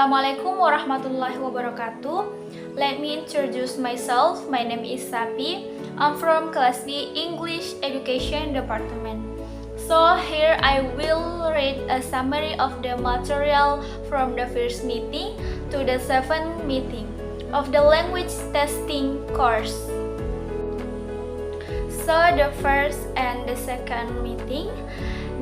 Assalamualaikum warahmatullahi wabarakatuh. Let me introduce myself. My name is Sapi. I'm from Class B English Education Department. So here I will read a summary of the material from the first meeting to the seventh meeting of the language testing course. So the first and the second meeting,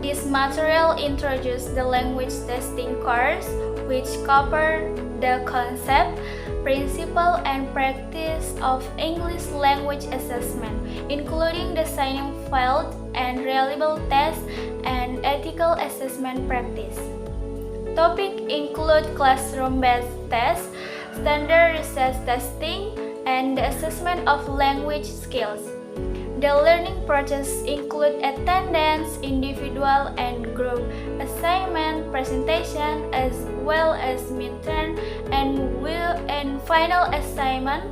this material introduced the language testing course, which covered the concept, principle, and practice of English language assessment, including the signing field and reliable test and ethical assessment practice. Topic include classroom-based tests, standard research testing, and the assessment of language skills. The learning process include attendance, individual and group assignment, presentation, as well as midterm and final assignment,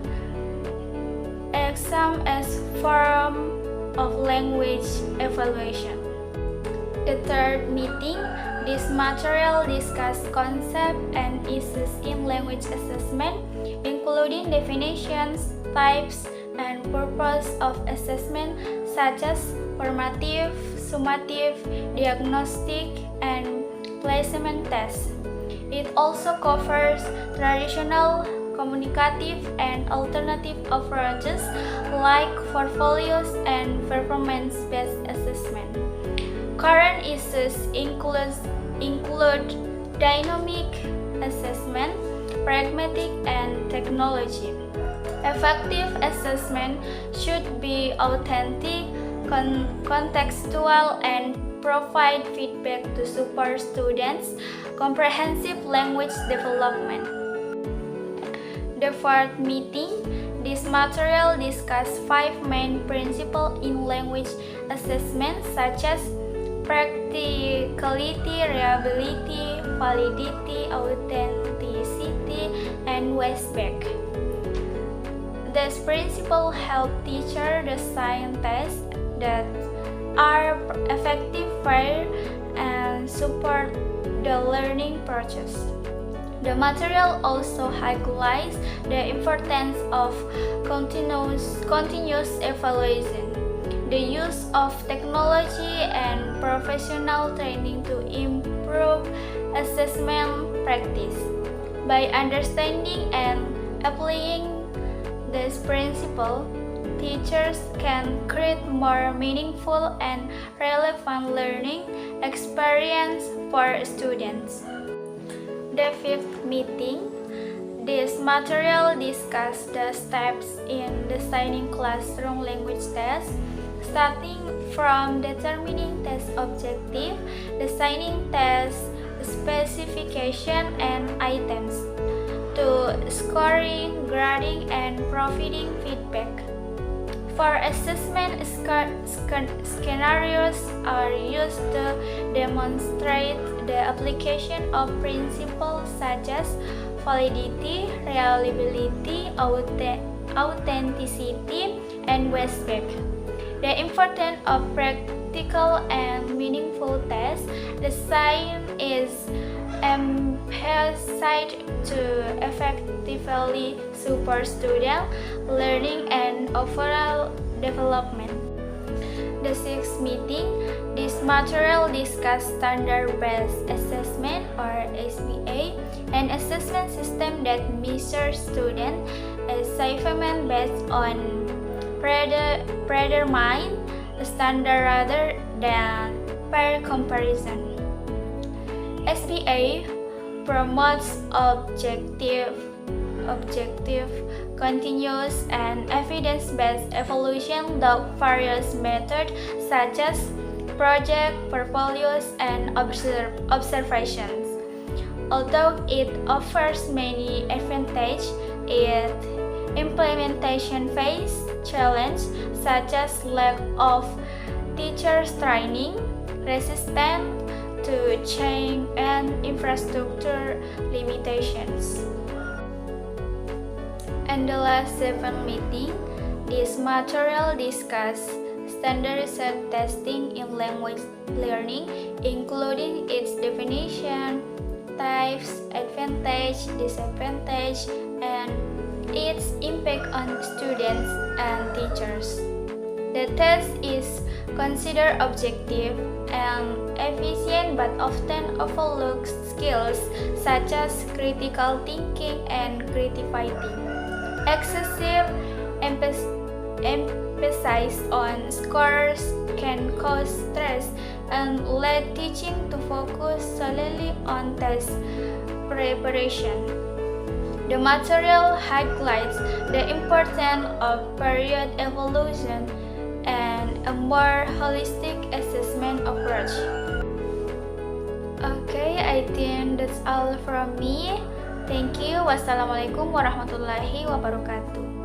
exam as form of language evaluation. The third meeting, this material discussed concept and issues in language assessment, including definitions, types, and purpose of assessment such as formative, summative, diagnostic, and placement tests. It also covers traditional, communicative, and alternative approaches like portfolios and performance-based assessment. Current issues include dynamic assessment, pragmatic, and technology. Effective assessment should be authentic, contextual, and provide feedback to support students' comprehensive language development. The fourth meeting, this material discussed 5 main principles in language assessment such as practicality, reliability, validity, authenticity, and Westback. These principles help teachers design tests that are effective, fair, and support the learning process. The material also highlights the importance of continuous evaluation, the use of technology, and professional training to improve assessment practice. By understanding and applying this principle, teachers can create more meaningful and relevant learning experience for students. The fifth meeting, this material discussed the steps in designing classroom language tests, starting from determining test objective, designing test specification and items, to scoring, grading, and providing feedback. For assessment, scenarios are used to demonstrate the application of principles such as validity, reliability, authenticity, and Westback. The importance of practical and meaningful test design is emphasized to effectively support student learning and overall development. The sixth meeting, this material discussed standard-based assessment or SBA, an assessment system that measures student achievement based on predetermined standard rather than peer comparison. SBA promotes objective, continuous, and evidence-based evaluation through various methods such as project, portfolios, and observations. Although it offers many advantages, its implementation face challenges such as lack of teachers training, resistance to change, and infrastructure limitations. And the last seventh meeting, this material discussed standardized testing in language learning, including its definition, types, advantage, disadvantage, and its impact on students and teachers. The test is considered objective and efficient but often overlooks skills such as critical thinking and creativity. Excessive emphasis on scores can cause stress and lead teaching to focus solely on test preparation. The material highlights the importance of period evaluation and a more holistic assessment approach. Okay, I think that's all from me. Thank you. Wassalamualaikum warahmatullahi wabarakatuh.